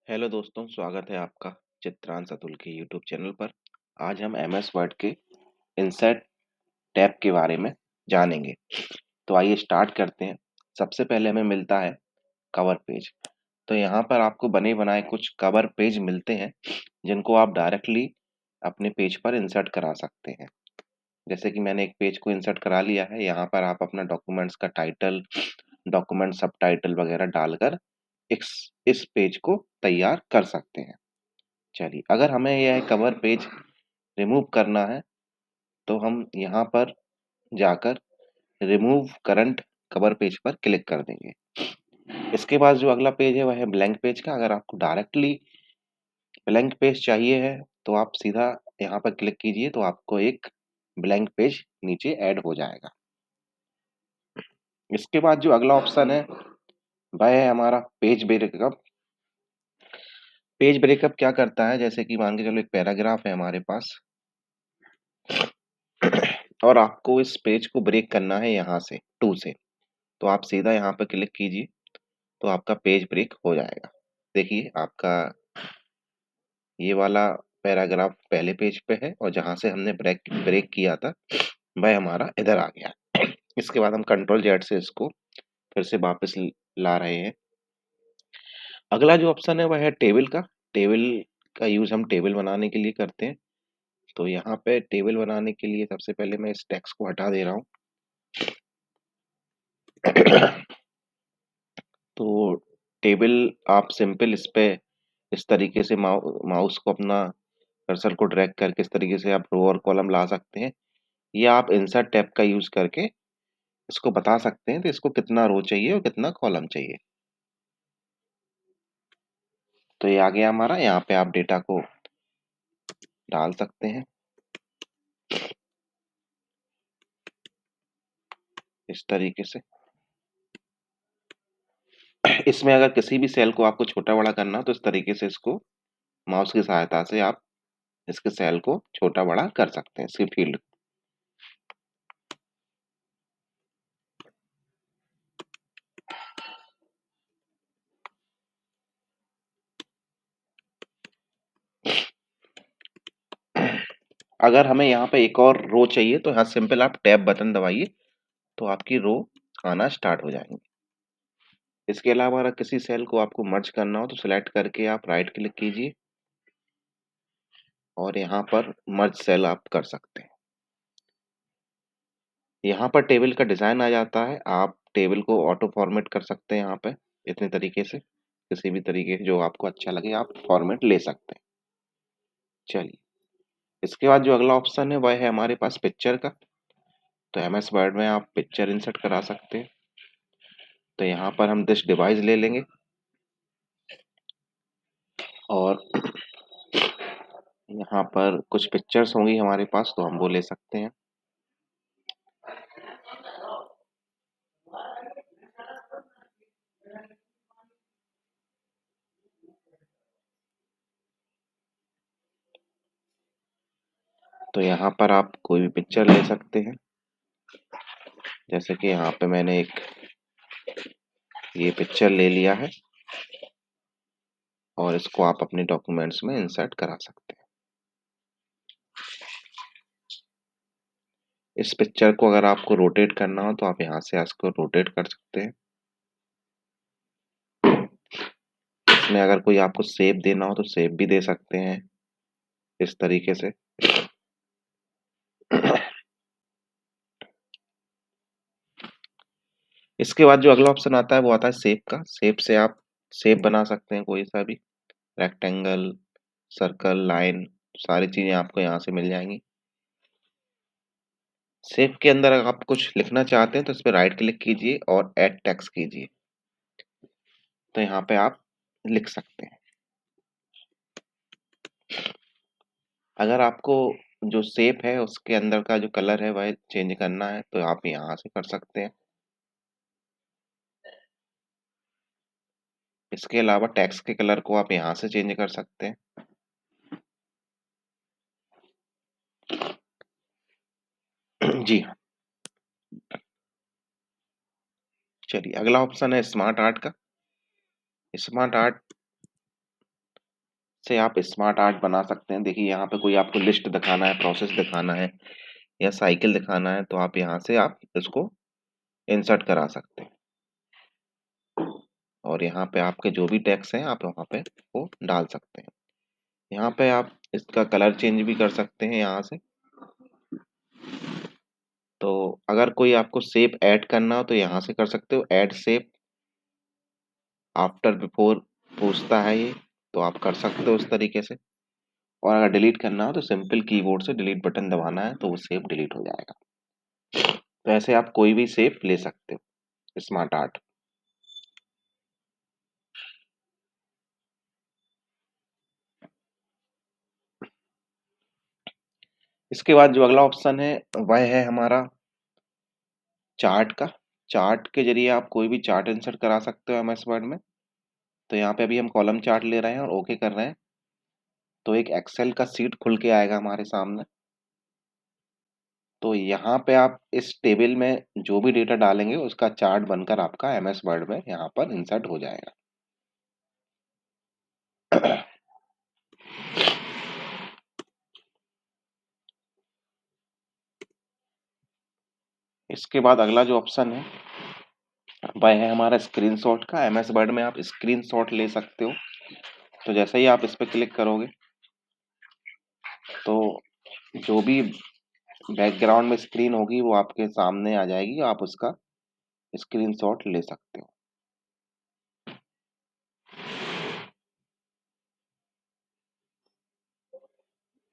Hello दोस्तों, स्वागत है आपका चित्रांश अतुल के यूट्यूब चैनल पर। आज हम एमएस वर्ड के इंसर्ट टैब के बारे में जानेंगे। तो आइए स्टार्ट करते हैं। सबसे पहले हमें मिलता है कवर पेज। तो यहाँ पर आपको बने बनाए कुछ कवर पेज मिलते हैं जिनको आप डायरेक्टली अपने पेज पर इंसर्ट करा सकते हैं। जैसे कि मैंने एक पेज को इंसर्ट करा लिया है। यहाँ पर आप अपना डॉक्यूमेंट्स का टाइटल, डॉक्यूमेंट सब टाइटल वगैरह डालकर इस इस पेज को तैयार कर सकते हैं। चलिए, अगर हमें यह कवर पेज रिमूव करना है तो हम यहाँ पर जाकर रिमूव करंट कवर पेज पर क्लिक कर देंगे। इसके बाद जो अगला पेज है वह है ब्लैंक पेज का। अगर आपको डायरेक्टली ब्लैंक पेज चाहिए है तो आप सीधा यहाँ पर क्लिक कीजिए तो आपको एक ब्लैंक पेज नीचे ऐड हो जाएगा। इसके बाद जो अगला ऑप्शन है वह है हमारा पेज ब्रेकअप। पेज ब्रेकअप क्या करता है, जैसे कि मान के चलो एक पैराग्राफ है हमारे पास और आपको इस पेज को ब्रेक करना है यहाँ से टू से। तो आप सीधा यहाँ पे क्लिक कीजिए तो आपका पेज ब्रेक हो जाएगा। देखिए, आपका ये वाला पैराग्राफ पहले पेज पे है और जहाँ से हमने ब्रेक ब्रेक किया था वह हमारा इधर आ गया। इसके बाद हम कंट्रोल जेड से इसको फिर से वापस ला रहे हैं। अगला जो ऑप्शन है वह है टेबल का। टेबल का यूज हम टेबल बनाने के लिए करते हैं। तो यहाँ पे टेबल बनाने के लिए सबसे पहले मैं इस टेक्स्ट को हटा दे रहा हूँ। तो टेबल आप सिंपल इस पे इस तरीके से माउस को अपना कर्सर को ड्रैग करके इस तरीके से आप रो और कॉलम ला सकते हैं, या आप इंसर्ट टैब का यूज करके इसको बता सकते हैं तो इसको कितना रो चाहिए और कितना कॉलम चाहिए। तो ये आ गया हमारा। यहाँ पे आप डेटा को डाल सकते हैं इस तरीके से। इसमें अगर किसी भी सेल को आपको छोटा बड़ा करना हो तो इस तरीके से इसको माउस की सहायता से आप इसके सेल को छोटा बड़ा कर सकते हैं, इसकी फील्ड। अगर हमें यहाँ पे एक और रो चाहिए तो यहाँ सिंपल आप टैब बटन दबाइए तो आपकी रो आना स्टार्ट हो जाएंगी। इसके अलावा अगर किसी सेल को आपको मर्ज करना हो तो सिलेक्ट करके आप राइट क्लिक कीजिए और यहाँ पर मर्ज सेल आप कर सकते हैं। यहाँ पर टेबल का डिजाइन आ जाता है। आप टेबल को ऑटो फॉर्मेट कर सकते हैं। यहाँ पे इतने तरीके से किसी भी तरीके से जो आपको अच्छा लगे आप फॉर्मेट ले सकते हैं। चलिए, इसके बाद जो अगला ऑप्शन है वह है हमारे पास पिक्चर का। तो एमएस वर्ड में आप पिक्चर इंसर्ट करा सकते हैं। तो यहाँ पर हम दिस डिवाइस ले लेंगे और यहाँ पर कुछ पिक्चर्स होंगी हमारे पास तो हम वो ले सकते हैं। तो यहाँ पर आप कोई भी पिक्चर ले सकते हैं। जैसे कि यहाँ पे मैंने एक ये पिक्चर ले लिया है और इसको आप अपने डॉक्यूमेंट्स में इंसर्ट करा सकते हैं। इस पिक्चर को अगर आपको रोटेट करना हो तो आप यहाँ से इसको रोटेट कर सकते हैं। इसमें अगर कोई आपको शेप देना हो तो शेप भी दे सकते हैं इस तरीके से। इसके बाद जो अगला ऑप्शन आता है वो आता है शेप का। शेप से आप शेप बना सकते हैं कोई सा भी, रेक्टेंगल, सर्कल, लाइन, सारी चीजें आपको यहाँ से मिल जाएंगी। शेप के अंदर अगर आप कुछ लिखना चाहते हैं तो इस पर राइट क्लिक कीजिए और ऐड टेक्स्ट कीजिए तो यहाँ पे आप लिख सकते हैं। अगर आपको जो शेप है उसके अंदर का जो कलर है वह चेंज करना है तो आप यहाँ से कर सकते हैं। इसके अलावा टेक्स्ट के कलर को आप यहाँ से चेंज कर सकते हैं। जी हाँ। चलिए, अगला ऑप्शन है स्मार्ट आर्ट का। स्मार्ट आर्ट से आप स्मार्ट आर्ट बना सकते हैं। देखिए यहाँ पे कोई आपको लिस्ट दिखाना है, प्रोसेस दिखाना है या साइकिल दिखाना है, तो आप यहाँ से आप इसको इंसर्ट करा सकते हैं। और यहाँ पे आपके जो भी टैग्स हैं आप वहाँ पे वो डाल सकते हैं। यहाँ पे आप इसका कलर चेंज भी कर सकते हैं यहाँ से। तो अगर कोई आपको शेप ऐड करना हो तो यहाँ से कर सकते हो, ऐड शेप आफ्टर बिफोर पूछता है ये, तो आप कर सकते हो उस तरीके से। और अगर डिलीट करना हो तो सिंपल कीबोर्ड से डिलीट बटन दबाना है तो वो शेप डिलीट हो जाएगा। तो ऐसे आप कोई भी शेप ले सकते हो स्मार्ट आर्ट। इसके बाद जो अगला ऑप्शन है वह है हमारा चार्ट का। चार्ट के जरिए आप कोई भी चार्ट इंसर्ट करा सकते हो एमएस वर्ड में। तो यहाँ पे अभी हम कॉलम चार्ट ले रहे हैं और ओके कर रहे हैं, तो एक एक्सेल का सीट खुल के आएगा हमारे सामने। तो यहाँ पे आप इस टेबल में जो भी डेटा डालेंगे उसका चार्ट बनकर आपका एमएस वर्ड में यहाँ पर इंसर्ट हो जाएगा। इसके बाद अगला जो ऑप्शन है वह है हमारा स्क्रीनशॉट का। एमएस वर्ड में आप स्क्रीनशॉट ले सकते हो। तो जैसे ही आप इस पर क्लिक करोगे तो जो भी बैकग्राउंड में स्क्रीन होगी वो आपके सामने आ जाएगी, आप उसका स्क्रीनशॉट ले सकते हो।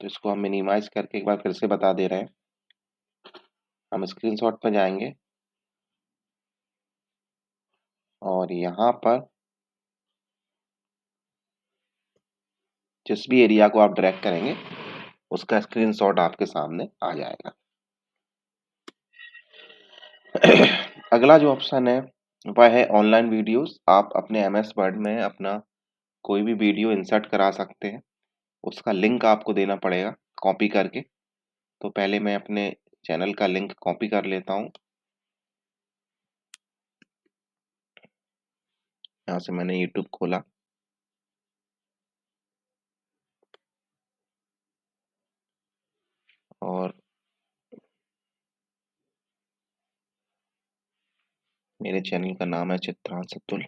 तो इसको हम मिनिमाइज करके एक बार फिर से बता दे रहे हैं। हम स्क्रीनशॉट पर जाएंगे और यहाँ पर जिस भी एरिया को आप ड्रैग करेंगे उसका स्क्रीनशॉट आपके सामने आ जाएगा। अगला जो ऑप्शन है वह है ऑनलाइन वीडियोस। आप अपने एमएस वर्ड में अपना कोई भी वीडियो इंसर्ट करा सकते हैं। उसका लिंक आपको देना पड़ेगा कॉपी करके। तो पहले मैं अपने चैनल का लिंक कॉपी कर लेता हूँ। यहाँ से मैंने यूट्यूब खोला और मेरे चैनल का नाम है चित्रांश अतुल।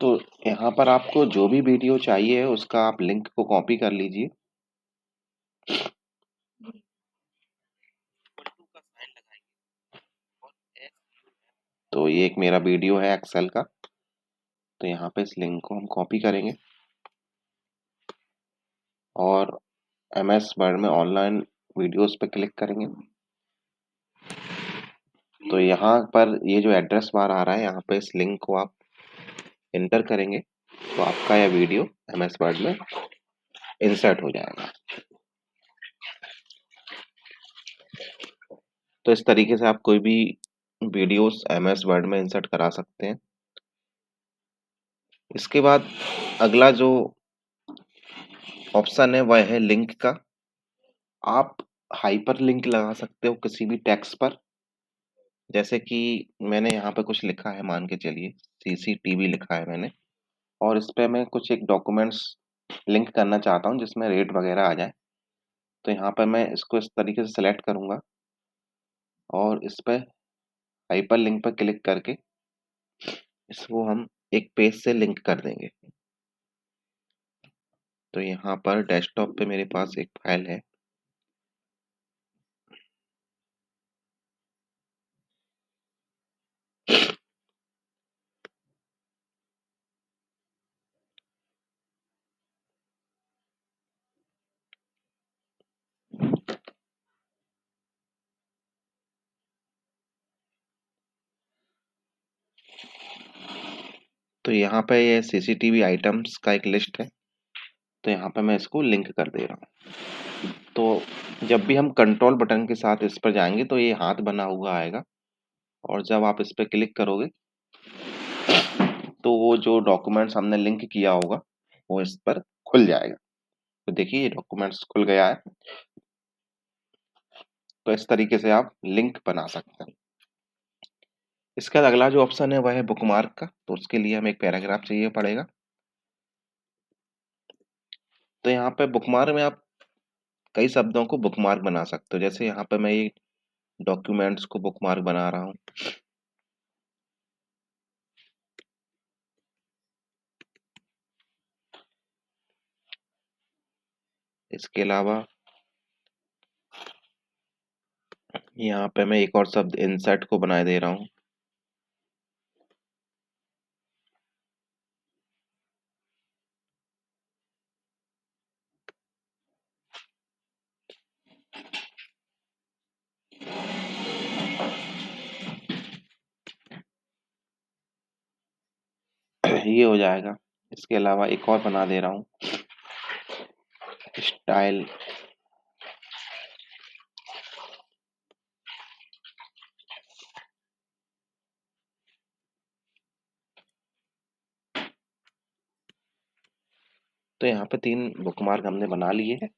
तो यहाँ पर आपको जो भी वीडियो चाहिए उसका आप लिंक को कॉपी कर लीजिए। तो ये एक मेरा वीडियो है एक्सेल का। तो यहाँ पे इस लिंक को हम कॉपी करेंगे और एमएस वर्ड में ऑनलाइन वीडियोस पे क्लिक करेंगे। तो यहाँ पर ये जो एड्रेस बार आ रहा है यहाँ पे इस लिंक को आप एंटर करेंगे तो आपका यह वीडियो एमएस वर्ड में इंसर्ट हो जाएगा। तो इस तरीके से आप कोई भी वीडियोस एमएस वर्ड में इंसर्ट करा सकते हैं। इसके बाद अगला जो ऑप्शन है वह है लिंक का। आप हाइपर लिंक लगा सकते हो किसी भी टेक्स्ट पर। जैसे कि मैंने यहाँ पे कुछ लिखा है, मान के चलिए सीसीटीवी लिखा है मैंने, और इस पे मैं कुछ एक डॉक्यूमेंट्स लिंक करना चाहता हूँ जिसमें रेट वगैरह आ जाए। तो यहाँ पर मैं इसको इस तरीके से सेलेक्ट करूँगा और इस पे हाइपर लिंक पर क्लिक करके इसको हम एक पेज से लिंक कर देंगे। तो यहाँ पर डेस्कटॉप पे मेरे पास एक फाइल है। तो यहाँ पे ये सीसीटीवी आइटम्स का एक लिस्ट है। तो यहाँ पे मैं इसको लिंक कर दे रहा हूँ। तो जब भी हम कंट्रोल बटन के साथ इस पर जाएंगे तो ये हाथ बना हुआ आएगा और जब आप इस पर क्लिक करोगे तो वो जो डॉक्यूमेंट्स हमने लिंक किया होगा वो इस पर खुल जाएगा। तो देखिए ये डॉक्यूमेंट्स खुल गया है। तो इस तरीके से आप लिंक बना सकते हैं। इसके बाद अगला जो ऑप्शन है वह है बुकमार्क का, तो उसके लिए हमें एक पैराग्राफ चाहिए पड़ेगा। तो यहाँ पे बुकमार्क में आप कई शब्दों को बुकमार्क बना सकते हो, जैसे यहाँ पे मैं ये डॉक्यूमेंट्स को बुकमार्क बना रहा हूँ। इसके अलावा यहाँ पे मैं एक और शब्द इंसर्ट को बना दे रहा हूँ। ये हो जाएगा। इसके अलावा एक और बना दे रहा हूँ, स्टाइल। तो यहाँ पे 3 बुकमार्क हमने बना लिए हैं।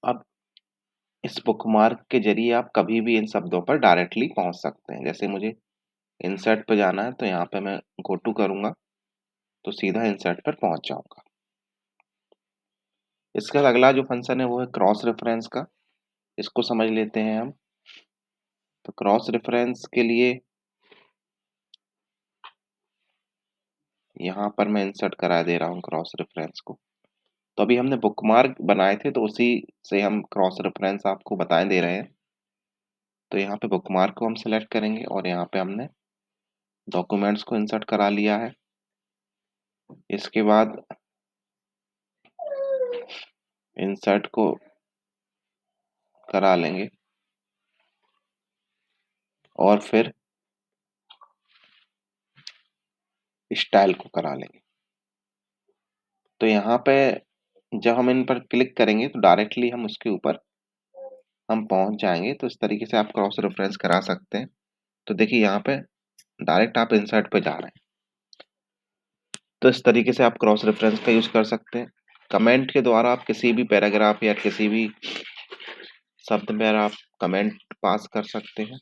अब इस बुकमार्क के ज़रिए आप कभी भी इन शब्दों पर डायरेक्टली पहुँच सकते हैं। जैसे मुझे इंसर्ट पे जाना है, तो यहाँ पे मैं गो टू करूँगा, तो सीधा इंसर्ट पर पहुँच जाऊँगा। इसके बाद अगला जो फंक्शन है वो है क्रॉस रेफरेंस का। इसको समझ लेते हैं हम। तो क्रॉस रेफरेंस के लिए यहाँ पर मैं इंसर्ट करा दे रहा हूँ क्रॉस रेफरेंस को। तो अभी हमने बुकमार्क बनाए थे, तो उसी से हम क्रॉस रेफरेंस आपको बताए दे रहे हैं। तो यहाँ पे बुकमार्क को हम सेलेक्ट करेंगे और यहाँ पे हमने डॉक्यूमेंट्स को इंसर्ट करा लिया है। इसके बाद इंसर्ट को करा लेंगे और फिर स्टाइल को करा लेंगे। तो यहाँ पे जब हम इन पर क्लिक करेंगे तो डायरेक्टली हम उसके ऊपर हम पहुंच जाएंगे। तो इस तरीके से आप क्रॉस रेफरेंस करा सकते हैं। तो देखिए यहाँ पे डायरेक्ट आप इंसर्ट पे जा रहे हैं। तो इस तरीके से आप क्रॉस रेफरेंस का यूज कर सकते हैं। कमेंट के द्वारा आप किसी भी पैराग्राफ या किसी भी शब्द में आप कमेंट पास कर सकते हैं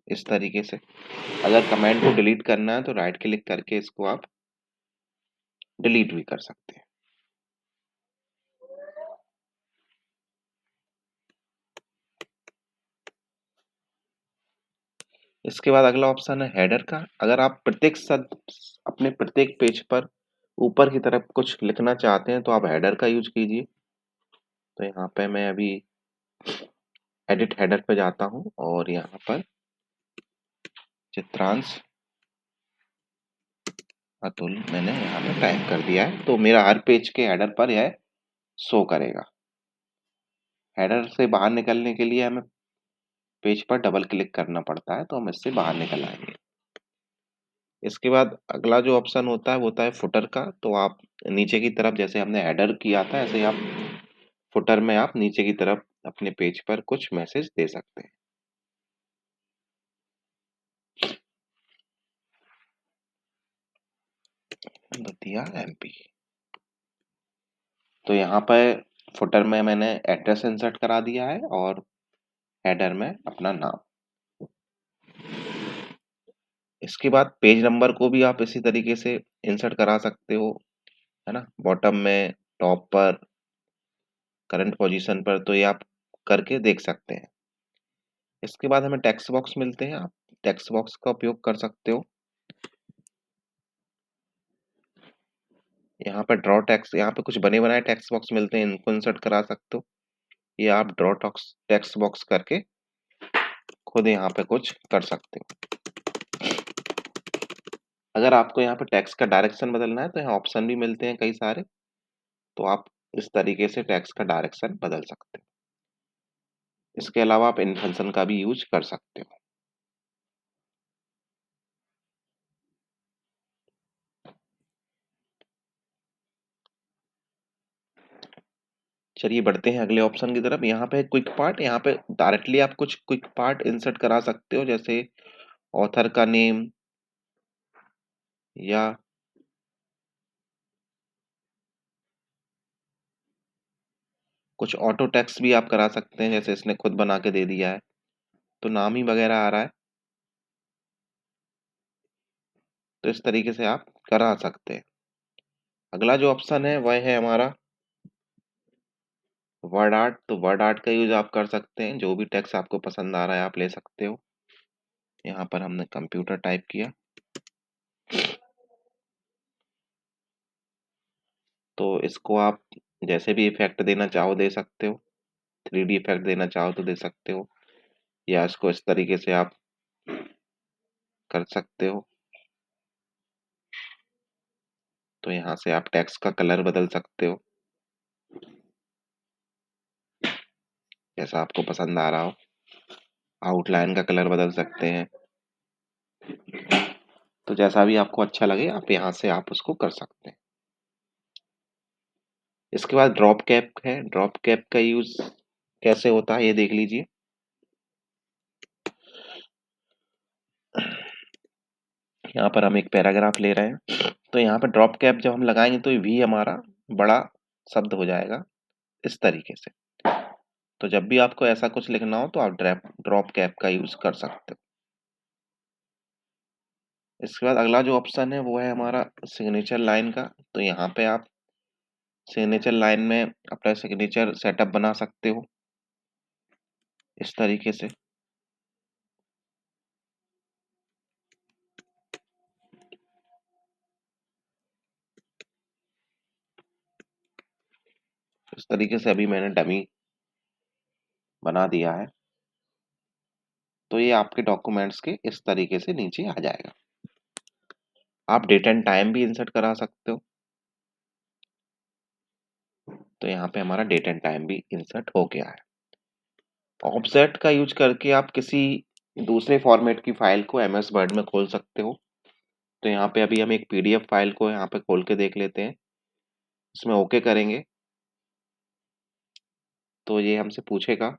इस तरीके से। अगर कमेंट को डिलीट करना है तो राइट क्लिक करके इसको आप डिलीट भी कर सकते हैं। इसके बाद अगला ऑप्शन है हेडर का। अगर आप प्रत्येक शब्द अपने प्रत्येक पेज पर ऊपर की तरफ कुछ लिखना चाहते हैं तो आप हेडर का यूज कीजिए। तो यहाँ पे मैं अभी एडिट हेडर पे जाता हूँ और यहाँ पर चित्रांश अतुल मैंने यहाँ पे टाइप कर दिया है। तो मेरा हर पेज के हेडर पर यह शो करेगा। हेडर से बाहर निकलने के लिए हमें पेज पर डबल क्लिक करना पड़ता है, तो हम इससे बाहर निकल आएंगे। इसके बाद अगला जो ऑप्शन होता है वो होता है फुटर का। तो आप नीचे की तरफ, जैसे हमने हेडर किया था ऐसे ही आप फुटर में आप नीचे की तरफ अपने पेज पर कुछ मैसेज दे सकते हैं। दतिया एमपी। तो यहाँ पर फुटर में मैंने एड्रेस इंसर्ट करा दिया है और हेडर में अपना नाम। इसके बाद पेज नंबर को भी आप इसी तरीके से इंसर्ट करा सकते हो, है ना, बॉटम में, टॉप पर, करंट पोजीशन पर, तो ये आप करके देख सकते हैं। इसके बाद हमें टेक्स्ट बॉक्स मिलते हैं। आप टेक्स्ट बॉक्स का उपयोग कर सकते हो। यहाँ पर ड्रॉ टेक्स्ट, यहाँ पे कुछ बने बनाए टेक्स्ट बॉक्स मिलते हैं, इनको इंसर्ट करा सकते हो। ये आप ड्रॉ टेक्स्ट बॉक्स करके खुद यहाँ पे कुछ कर सकते हो। अगर आपको यहाँ पे टेक्स्ट का डायरेक्शन बदलना है तो यहाँ ऑप्शन भी मिलते हैं कई सारे। तो आप इस तरीके से टेक्स्ट का डायरेक्शन बदल सकते हो। इसके अलावा आप इन फंक्शन का भी यूज कर सकते हो। चलिए बढ़ते हैं अगले ऑप्शन की तरफ। यहाँ पे क्विक पार्ट, यहाँ पे डायरेक्टली आप कुछ क्विक पार्ट इंसर्ट करा सकते हो, जैसे ऑथर का नेम या कुछ ऑटो टेक्स्ट भी आप करा सकते हैं, जैसे इसने खुद बना के दे दिया है। तो नाम ही वगैरह आ रहा है, तो इस तरीके से आप करा सकते हैं। अगला जो ऑप्शन है वह है हमारा वर्ड आर्ट। तो वर्ड आर्ट का यूज आप कर सकते हैं, जो भी टेक्स्ट आपको पसंद आ रहा है आप ले सकते हो। यहाँ पर हमने कंप्यूटर टाइप किया, तो इसको आप जैसे भी इफेक्ट देना चाहो दे सकते हो। 3D इफेक्ट देना चाहो तो दे सकते हो, या इसको इस तरीके से आप कर सकते हो। तो यहाँ से आप टेक्स्ट का कलर बदल सकते हो, जैसा आपको पसंद आ रहा हो। आउटलाइन का कलर बदल सकते हैं, तो जैसा भी आपको अच्छा लगे आप यहाँ से आप उसको कर सकते हैं। इसके बाद ड्रॉप कैप है। ड्रॉप कैप का यूज कैसे होता है ये देख लीजिए। यहाँ पर हम एक पैराग्राफ ले रहे हैं, तो यहाँ पर ड्रॉप कैप जब हम लगाएंगे तो वी हमारा बड़ा शब्द हो जाएगा इस तरीके से। तो जब भी आपको ऐसा कुछ लिखना हो तो आप ड्रॉप कैप का यूज कर सकते हो। इसके बाद अगला जो ऑप्शन है वो है हमारा सिग्नेचर लाइन का। तो यहाँ पे आप सिग्नेचर लाइन में अपना सिग्नेचर सेटअप बना सकते हो इस तरीके से। इस तरीके से अभी मैंने डमी बना दिया है, तो ये आपके डॉक्यूमेंट्स के इस तरीके से नीचे आ जाएगा। आप डेट एंड टाइम भी इंसर्ट करा सकते हो, तो यहाँ पे हमारा डेट एंड टाइम भी इंसर्ट हो गया है। ऑफसेट का यूज करके आप किसी दूसरे फॉर्मेट की फाइल को एमएस वर्ड में खोल सकते हो। तो यहाँ पे अभी हम एक पीडीएफ फाइल को यहाँ पे खोल के देख लेते हैं। इसमें ओके करेंगे तो ये हमसे पूछेगा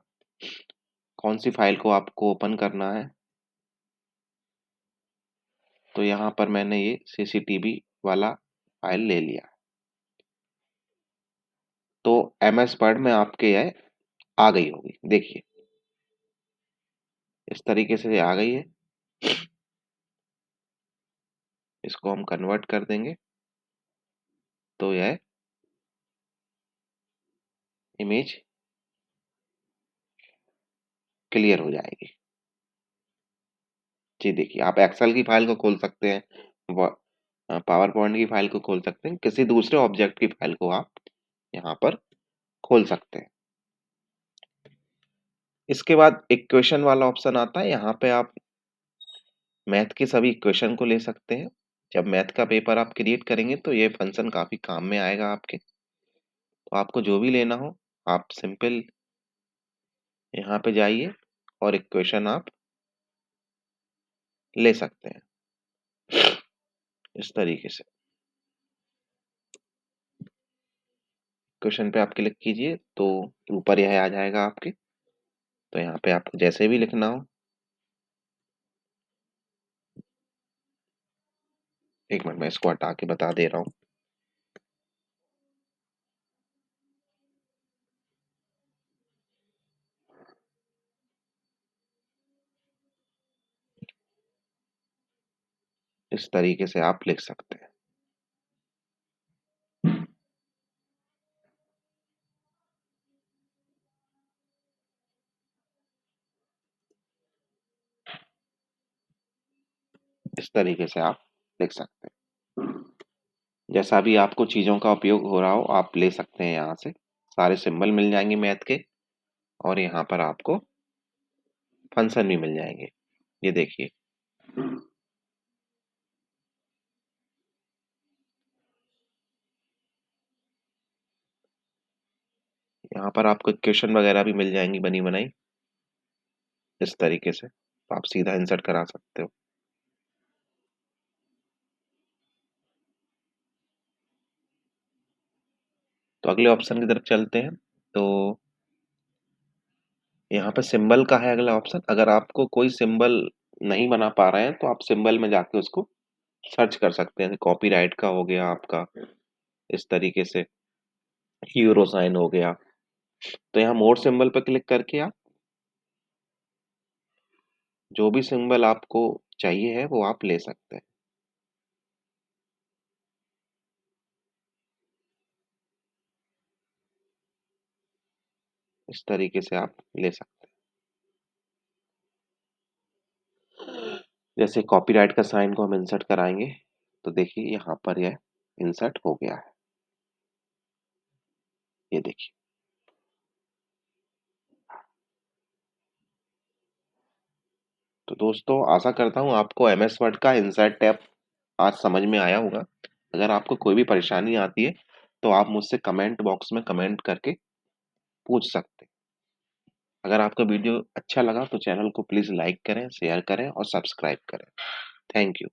कौन सी फाइल को आपको ओपन करना है। तो यहाँ पर मैंने ये सीसीटीवी वाला फाइल ले लिया। तो एमएस वर्ड में आपके ये आ गई होगी, देखिए इस तरीके से ये आ गई है। इसको हम कन्वर्ट कर देंगे तो यह इमेज क्लियर हो जाएगी। जी देखिए, आप एक्सेल की फाइल को खोल सकते हैं, पावर पॉइंट की फाइल को खोल सकते हैं, किसी दूसरे ऑब्जेक्ट की फाइल को आप यहाँ पर खोल सकते हैं। इसके बाद इक्वेशन वाला ऑप्शन आता है। यहाँ पे आप मैथ के सभी इक्वेशन को ले सकते हैं। जब मैथ का पेपर आप क्रिएट करेंगे तो ये फंक्शन काफी काम में आएगा आपके। तो आपको जो भी लेना हो आप सिंपल यहाँ पे जाइए और इक्वेशन आप ले सकते हैं इस तरीके से। इक्वेशन पे आप क्लिक कीजिए तो ऊपर यह आ जाएगा आपके। तो यहाँ पे आपको जैसे भी लिखना हो, एक मिनट मैं इसको हटा के बता दे रहा हूँ। इस तरीके से आप लिख सकते हैं। इस तरीके से आप लिख सकते हैं। जैसा भी आपको चीज़ों का उपयोग हो रहा हो आप ले सकते हैं। यहाँ से सारे सिंबल मिल जाएंगे मैथ के, और यहाँ पर आपको फंक्शन भी मिल जाएंगे। ये देखिए, यहाँ पर आपको इक्वेशन वगैरह भी मिल जाएंगी बनी बनाई इस तरीके से। तो आप सीधा इंसर्ट करा सकते हो। तो अगले ऑप्शन की तरफ चलते हैं। तो यहाँ पे सिंबल का है अगला ऑप्शन। अगर आपको कोई सिंबल नहीं बना पा रहे हैं तो आप सिंबल में जाके उसको सर्च कर सकते हैं। कॉपीराइट का हो गया आपका, इस तरीके से यूरो साइन हो गया। तो यहाँ मोर सिंबल पर क्लिक करके आप जो भी सिंबल आपको चाहिए है वो आप ले सकते हैं। इस तरीके से आप ले सकते हैं। जैसे कॉपीराइट का साइन को हम इंसर्ट कराएंगे तो देखिए यहाँ पर यह इंसर्ट हो गया है। ये देखिए। तो दोस्तों आशा करता हूँ आपको एमएस वर्ड का इंसर्ट टैब आज समझ में आया होगा। अगर आपको कोई भी परेशानी आती है तो आप मुझसे कमेंट बॉक्स में कमेंट करके पूछ सकते हैं। अगर आपका वीडियो अच्छा लगा तो चैनल को प्लीज़ लाइक करें, शेयर करें और सब्सक्राइब करें। Thank you.